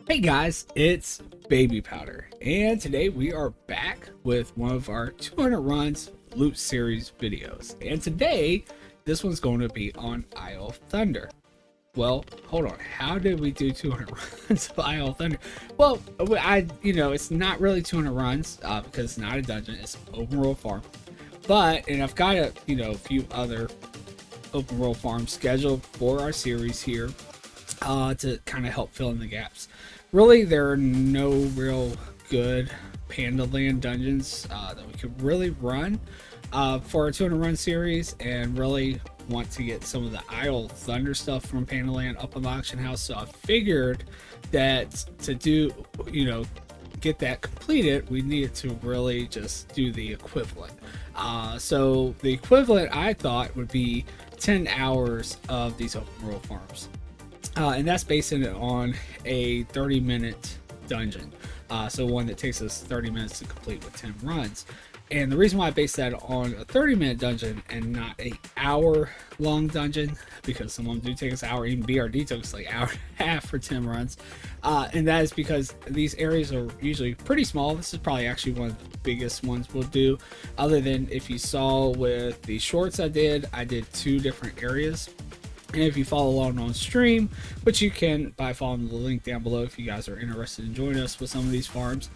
Hey guys, it's Babypowder, and today we are back with one of our 200 runs loot series videos. And today, this one's going to be on Isle of Thunder. Well, hold on, how did we do 200 runs of Isle of Thunder? Well, it's not really 200 runs because it's not a dungeon, it's an open world farm. And I've got a few other open world farms scheduled for our series here to kind of help fill in the gaps. Really, there are no real good Panda Land dungeons that we could really run for our 200 run series, and really want to get some of the Isle Thunder stuff from Panda Land up on the auction house. So I figured that to do, get that completed, we needed to really just do the equivalent. So the equivalent I thought would be 10 hours of these open world farms. And that's basing it on a 30-minute dungeon. So one that takes us 30 minutes to complete with 10 runs. And the reason why I based that on a 30-minute dungeon and not an hour-long dungeon, because some of them do take us an hour, even BRD took us like an hour and a half for 10 runs. And that is because these areas are usually pretty small. This is probably actually one of the biggest ones we'll do. Other than if you saw with the shorts I did 2 different areas. And if you follow along on stream, which you can by following the link down below if you guys are interested in joining us with some of these farms,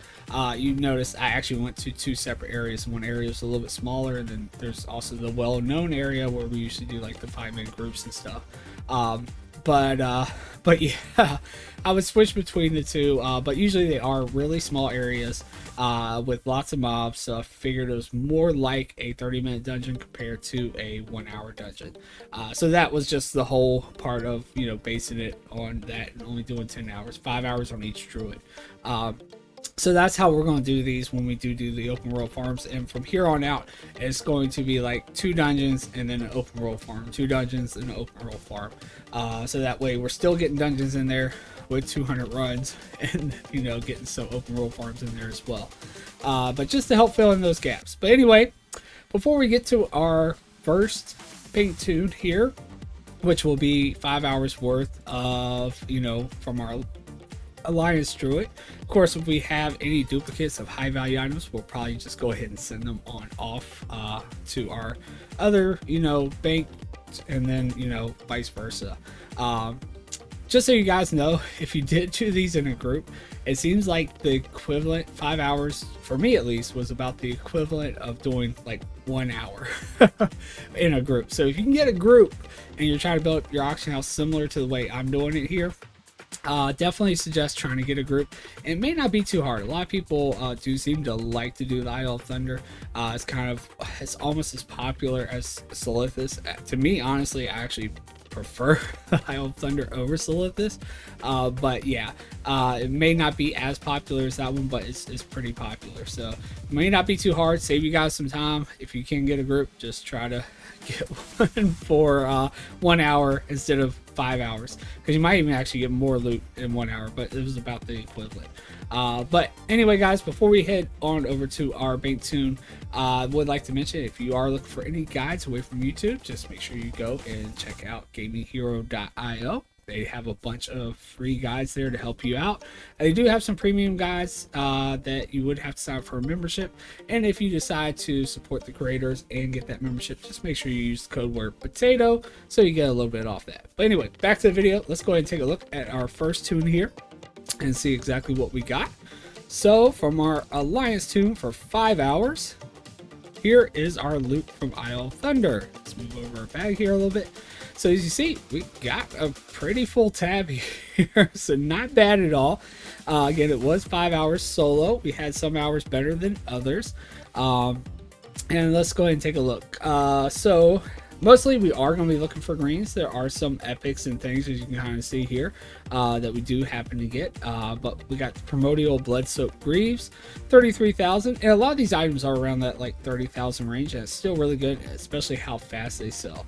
you notice I actually went to 2 separate areas. One area is a little bit smaller, and then there's also the well-known area where we usually do like the 5-man groups and stuff. But yeah, I would switch between the two, but usually they are really small areas with lots of mobs, so I figured it was more like a 30-minute dungeon compared to a 1-hour dungeon. So that was just the whole part of basing it on that and only doing 10 hours, 5 hours on each druid. So that's how we're going to do these when we do the open world farms, and from here on out it's going to be like 2 dungeons and then an open world farm, 2 dungeons and an open world farm. So that way we're still getting dungeons in there with 200 runs, and getting some open world farms in there as well, but just to help fill in those gaps. But anyway, before we get to our first paint tune here, which will be 5 hours worth of from our Alliance Druid. Of course, if we have any duplicates of high value items, we'll probably just go ahead and send them on off to our other bank, and then vice versa. Just so you guys know, if you did do these in a group, it seems like the equivalent 5 hours, for me at least, was about the equivalent of doing like 1 hour in a group. So if you can get a group and you're trying to build your auction house similar to the way I'm doing it here, definitely suggest trying to get a group. It may not be too hard. A lot of people do seem to like to do the Isle of Thunder. It's almost as popular as Solithus. To me, honestly, I actually prefer the Isle of Thunder over Solithus. But yeah, it may not be as popular as that one, but it's pretty popular. So it may not be too hard. Save you guys some time. If you can get a group, just try to get one for 1 hour instead of 5 hours, because you might even actually get more loot in 1 hour, but it was about the equivalent. But anyway, guys, before we head on over to our bank tune, I would like to mention, if you are looking for any guides away from YouTube, just make sure you go and check out gaminghero.io. They have a bunch of free guides there to help you out. They do have some premium guides that you would have to sign up for a membership. And if you decide to support the creators and get that membership, just make sure you use the code word potato so you get a little bit off that. But anyway, back to the video. Let's go ahead and take a look at our first tune here and see exactly what we got. So from our Alliance tune for 5 hours, here is our loot from Isle of Thunder. Let's move over our bag here a little bit. So as you see, we got a pretty full tab here, so not bad at all. Again, it was 5 hours solo. We had some hours better than others. And let's go ahead and take a look. So mostly we are going to be looking for greens. There are some epics and things, as you can kind of see here, that we do happen to get. But we got the Primordial Blood-Soaked Greaves, 33,000. And a lot of these items are around that like 30,000 range. And it's still really good, especially how fast they sell.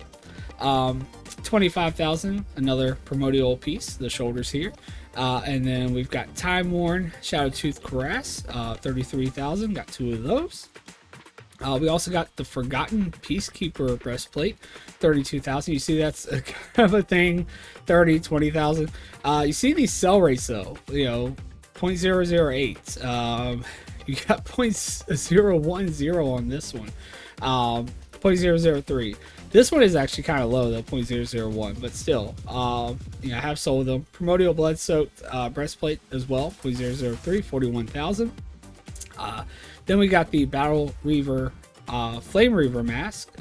25,000, another primordial piece, the shoulders here. And then we've got Time Worn Shadowtooth Caress, 33,000, got 2 of those. We also got the Forgotten Peacekeeper breastplate, 32,000. You see that's a kind of a thing, 30, 20,000. You see these sell rates though, you know, 0.008. You got 0.010 on this one, 0.003. This one is actually kind of low though, 0.001, but still, you know, I have sold them. Primordial Blood Soaked breastplate as well, 0.003, 41,000. Then we got the Battle Reaver Flame Reaver mask,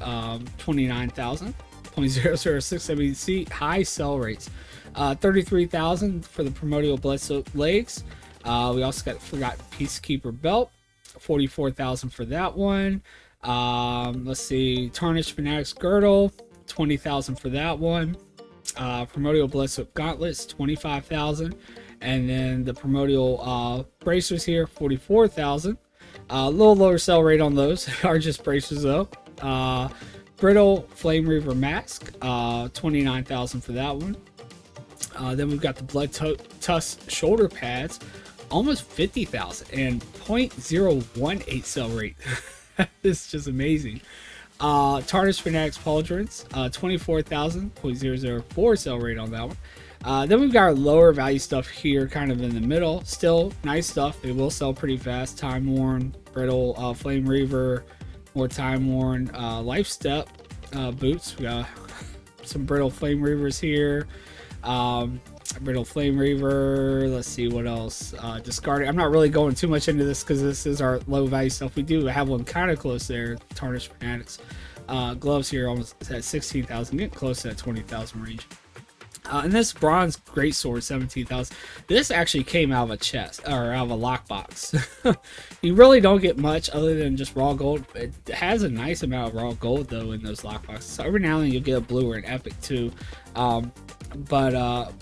29,000, 0.006. I mean, see high sell rates. 33,000 for the Primordial Blood Soaked legs. We also got Forgotten Peacekeeper belt, 44,000 for that one. Let's see, Tarnished Fanatics girdle, 20,000 for that one. Primordial Blood Soaked gauntlets, 25,000. And then the Primordial bracers here, 44,000. A little lower sell rate on those are just bracers though. Brittle Flame Reaver mask, 29,000 for that one. Then we've got the Blood Tusk shoulder pads, almost 50,000 and 0.018 sell rate. This is just amazing. Tarnished Fanatics pauldrons, 24,000, 0.004 sell rate on that one. Then we've got our lower value stuff here, kind of in the middle. Still nice stuff. It will sell pretty fast. Time Worn, Brittle Flame Reaver, more Time Worn Life Step boots. We got some Brittle Flame Reavers here. Brittle Flame Reaver. Let's see what else. Discarded. I'm not really going too much into this because this is our low value stuff. We do have one kind of close there. Tarnished Fanatics. Gloves here almost at 16,000, getting close to that 20,000 range. And this bronze greatsword, 17,000. This actually came out of a chest or out of a lockbox. You really don't get much other than just raw gold. It has a nice amount of raw gold though in those lockboxes. So every now and then you'll get a blue or an epic too. But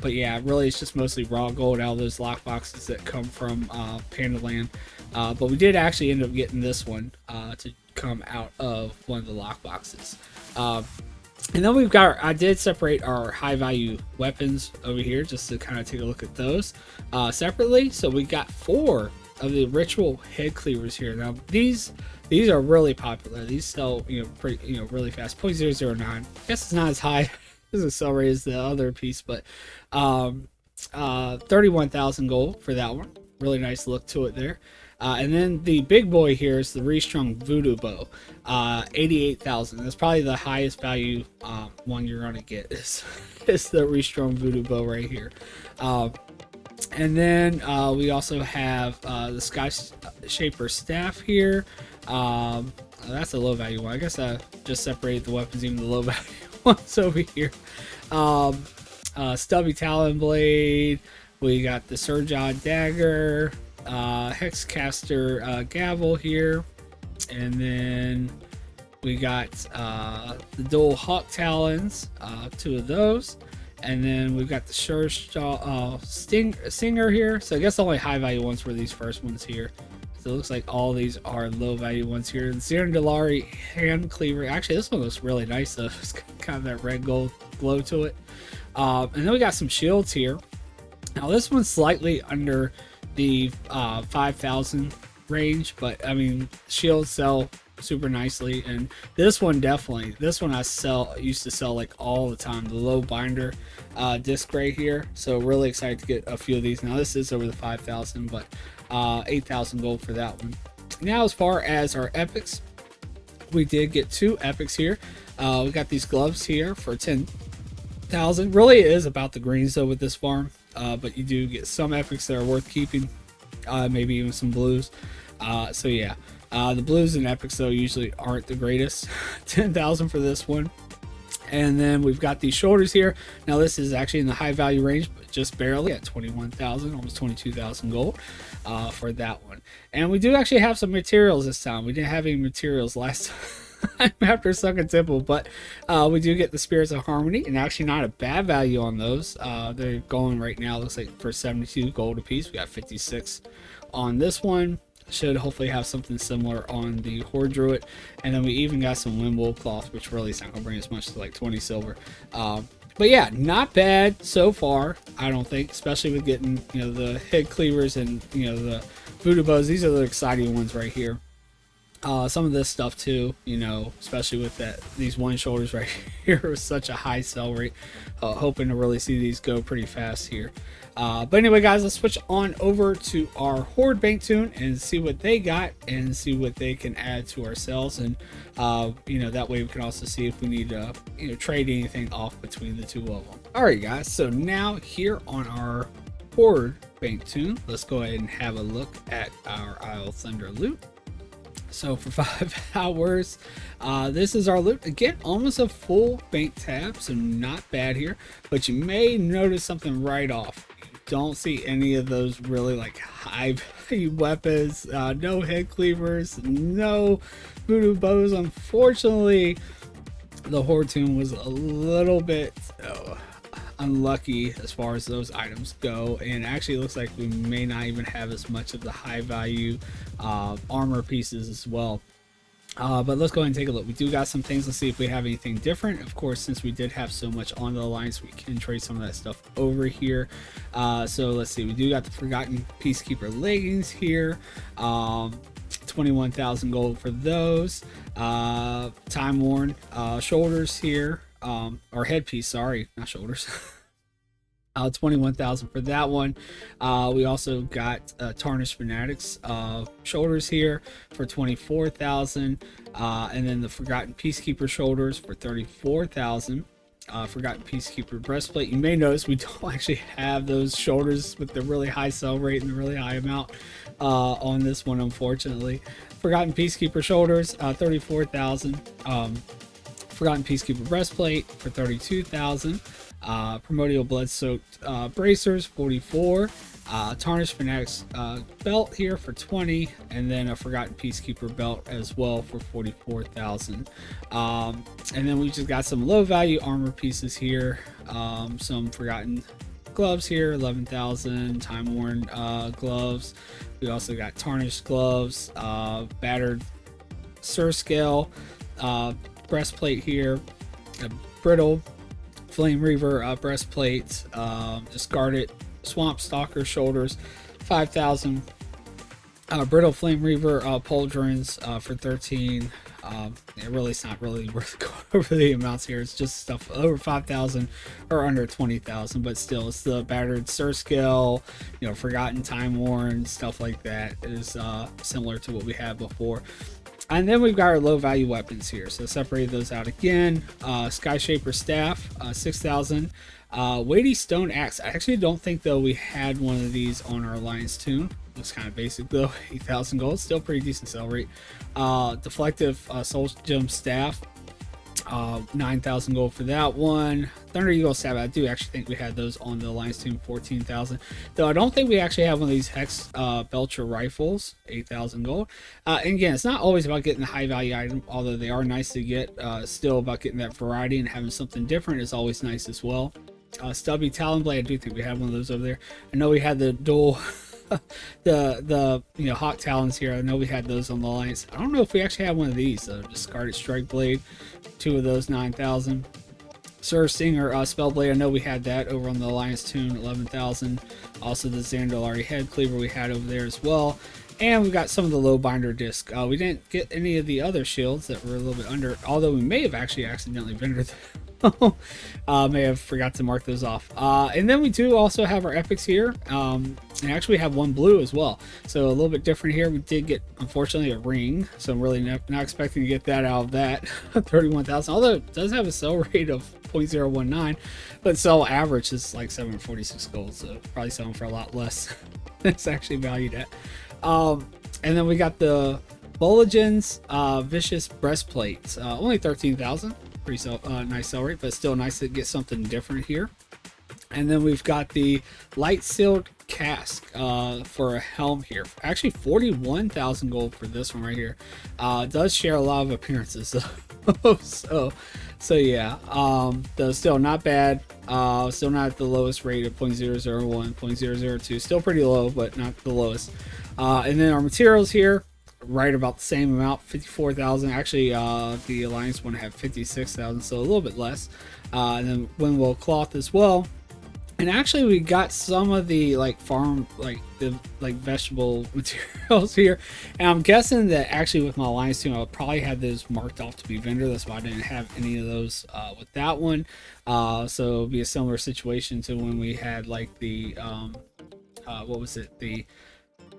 yeah, really it's just mostly raw gold out of those lockboxes that come from Pandaland. But we did actually end up getting this one to come out of one of the lockboxes. And then we've got, I did separate our high value weapons over here just to kind of take a look at those separately. So we got 4 of the ritual head cleavers here. Now these are really popular. These sell, you know, pretty, you know, really fast. 0.009. I guess it's not as high as a sell rate as the other piece, but 31,000 gold for that one. Really nice look to it there. And then the big boy here is the Restrung Voodoo Bow, 88,000. That's probably the highest value one you're gonna get is the Restrung Voodoo Bow right here. And then we also have the Sky Shaper Staff here. That's a low value one. I guess I just separated the weapons, even the low value ones over here. Stubby Talon Blade. We got the Surgeon Dagger. Hexcaster Gavel here, and then we got the dual Hawk Talons, 2 of those, and then we've got the Stinger here. So I guess the only high value ones were these first ones here. So it looks like all these are low value ones here. The Zirandalari Hand Cleaver. Actually, this one looks really nice though. It's kind of that red gold glow to it. And then we got some shields here. Now this one's slightly under the 5,000 range, but I mean shields sell super nicely, and this one definitely, this one I used to sell like all the time, the low binder disc right here. So really excited to get a few of these. Now this is over the 5,000, but 8,000 gold for that one. Now as far as our epics, we did get 2 epics here. We got these gloves here for 10,000. Really it is about the greens though with this farm. But you do get some epics that are worth keeping, maybe even some blues. So yeah, the blues and epics though usually aren't the greatest. 10,000 for this one. And then we've got these shoulders here. Now this is actually in the high value range, but just barely at 21,000, almost 22,000 gold for that one. And we do actually have some materials this time. We didn't have any materials last time. After Sunken Temple, but we do get the Spirits of Harmony, and actually not a bad value on those. They're going right now, looks like for 72 gold a piece. We got 56 on this one. Should hopefully have something similar on the Horde Druid. And then we even got some Windwool cloth, which really is not gonna bring as much to like 20 silver. But yeah, not bad so far, I don't think, especially with getting, you know, the head cleavers and, you know, the voodoo bows. These are the exciting ones right here. Some of this stuff too, you know, especially with these one shoulders right here with such a high sell rate. Hoping to really see these go pretty fast here. But anyway, guys, let's switch on over to our Horde Bank Tune and see what they got and see what they can add to our cells. And you know, that way we can also see if we need to, you know, trade anything off between the two of them. All right, guys. So now here on our Horde Bank Tune, let's go ahead and have a look at our Isle Thunder loot. So for 5 hours, this is our loot. Again, almost a full bank tab, so not bad here. But you may notice something right off. You don't see any of those really like high value weapons. No head cleavers, no voodoo bows. Unfortunately, the Horde Tune was a little bit unlucky as far as those items go, and actually it looks like we may not even have as much of the high value armor pieces as well. But let's go ahead and take a look. We do got some things. Let's see if we have anything different. Of course, since we did have so much on the alliance, we can trade some of that stuff over here. So let's see. We do got the Forgotten Peacekeeper leggings here. 21,000 gold for those. Time worn shoulders here. Or headpiece, sorry, not shoulders. 21,000 for that one. We also got Tarnished Fanatics shoulders here for 24,000, and then the Forgotten Peacekeeper shoulders for 34,000. Forgotten Peacekeeper breastplate. You may notice we don't actually have those shoulders with the really high sell rate and the really high amount on this one, unfortunately. Forgotten Peacekeeper shoulders, 34,000. Forgotten Peacekeeper breastplate for 32,000. Primordial blood-soaked bracers, 44. Tarnished Fanatics belt here for 20, and then a Forgotten Peacekeeper belt as well for 44,000. And then we just got some low-value armor pieces here. Some Forgotten gloves here, 11,000. Time-worn gloves. We also got tarnished gloves, battered Surscale breastplate here, a brittle Flame Reaver breastplate, discarded Swamp Stalker shoulders, 5,000. Brittle Flame Reaver pauldrons for 13. It's not really worth going over the amounts here. It's just stuff over 5,000 or under 20,000, but still, it's the battered Surscale, you know, Forgotten Time Worn stuff like that is similar to what we had before. And then we've got our low value weapons here. So separated those out again. Sky Shaper Staff, 6,000. Weighty Stone Axe. I actually don't think though we had one of these on our Alliance Tune. Looks kind of basic though. 8,000 gold. Still pretty decent sell rate. Deflective Soul Gem Staff. 9,000 gold for that one. Thunder Eagle Staff, I do actually think we had those on the Alliance Team, 14,000. Though I don't think we actually have one of these Hex Belcher rifles, 8,000 gold. And again, it's not always about getting the high value item, although they are nice to get. Still about getting that variety and having something different is always nice as well. Stubby Talon Blade, I do think we had one of those over there. I know we had the dual the you know, Hawk Talons here. I know we had those on the Alliance. I don't know if we actually had one of these. Discarded Strike Blade, 2 of those, 9,000. Sir Stinger Spellblade, I know we had that over on the Alliance Tune, 11,000. Also the Zandalari Head Cleaver we had over there as well. And we've got some of the low binder disc. We didn't get any of the other shields that were a little bit under, although we may have actually accidentally vendored them. May have forgot to mark those off. And then we do also have our epics here, and actually we have one blue as well, so a little bit different here. We did get, unfortunately, a ring, so I'm really not expecting to get that out of that. 31,000, although it does have a sell rate of 0.019, but sell average is like 746 gold, so probably selling for a lot less than it's actually valued at. And then we got the Bulligen's Vicious Breastplate, only 13,000. Pretty nice sell rate, but still nice to get something different here. And then we've got the Light Sealed Cask for a helm here. Actually 41,000 gold for this one right here. It does share a lot of appearances, so yeah. Though still not bad. Still not at the lowest rate of 0.001, 0.002. Still pretty low, but not the lowest. And then our materials here, right about the same amount, 54,000. Actually, the Alliance one had 56,000, so a little bit less. And then Windwell Cloth as well, And actually, we got some of the like farm, like the like vegetable materials here, and I'm guessing that actually with my alliance team, I would probably have those marked off to be vendor. That's why I didn't have any of those with that one. So it'll be a similar situation to when we had like the what was it, the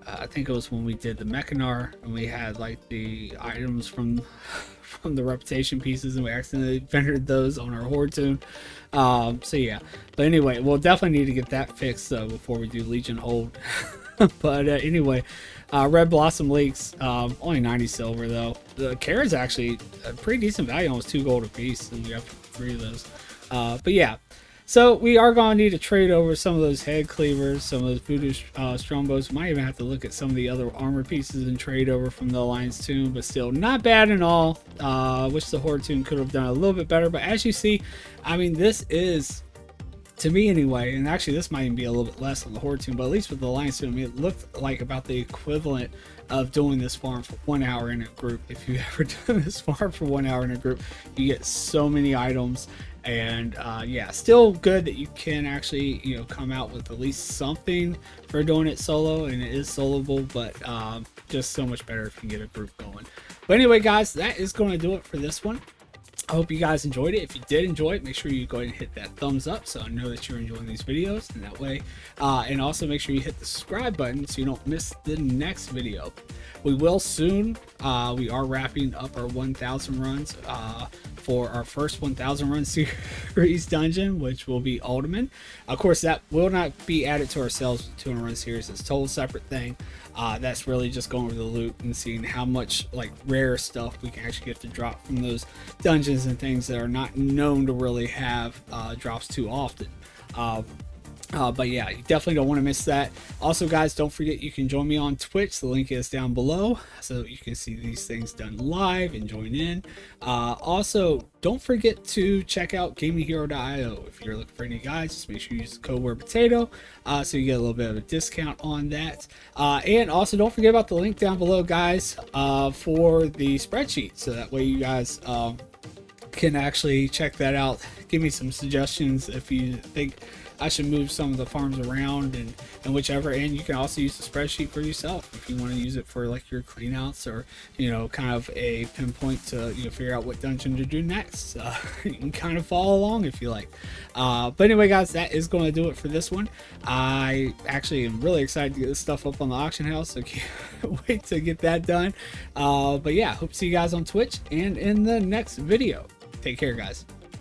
I think it was when we did the Mechanar and we had like the items from from the reputation pieces, and we accidentally vendored those on our horde tune. So yeah, but anyway, we'll definitely need to get that fixed though before we do Legion hold. But anyway, Red Blossom Leaks, only 90 silver though. The carrot's actually a pretty decent value, almost 2 gold a piece, and we have 3 of those. But yeah, so we are going to need to trade over some of those head cleavers, some of those voodoo strombos. Might even have to look at some of the other armor pieces and trade over from the Alliance Tomb, but still not bad at all. Wish the Horde Tomb could have done a little bit better, but as you see, I mean, this is, to me anyway, and actually this might even be a little bit less on the Horde Tomb, but at least with the Alliance Tomb, it looked like about the equivalent of doing this farm for 1 hour in a group. If you ever done this farm for 1 hour in a group, you get so many items. And yeah, still good that you can actually, you know, come out with at least something for doing it solo, and it is soloable, but just so much better if you can get a group going. But anyway, guys, that is going to do it for this one. I hope you guys enjoyed it. If you did enjoy it, make sure you go ahead and hit that thumbs up so I know that you're enjoying these videos, and that way and also make sure you hit the subscribe button so you don't miss the next video. We will soon, we are wrapping up our 1000 runs for our first 1000 run series dungeon, which will be Ultimate. Of course, that will not be added to our sales 200 run series. It's a total separate thing. That's really just going over the loot and seeing how much like rare stuff we can actually get to drop from those dungeons and things that are not known to really have drops too often. But yeah, you definitely don't want to miss that. Also, guys, don't forget you can join me on Twitch. The link is down below so you can see these things done live and join in. Also, don't forget to check out gaminghero.io. If you're looking for any guides, just make sure you use the code WordPotato so you get a little bit of a discount on that. And also, don't forget about the link down below, guys, for the spreadsheet, so that way you guys can actually check that out. Give me some suggestions if you think I should move some of the farms around and whichever. And you can also use the spreadsheet for yourself if you want to use it for like your cleanouts, or you know, kind of a pinpoint to, you know, figure out what dungeon to do next. You can kind of follow along if you like. But anyway, guys, that is going to do it for this one. I actually am really excited to get this stuff up on the auction house, so can't wait to get that done. But yeah, hope to see you guys on Twitch and in the next video. Take care, guys.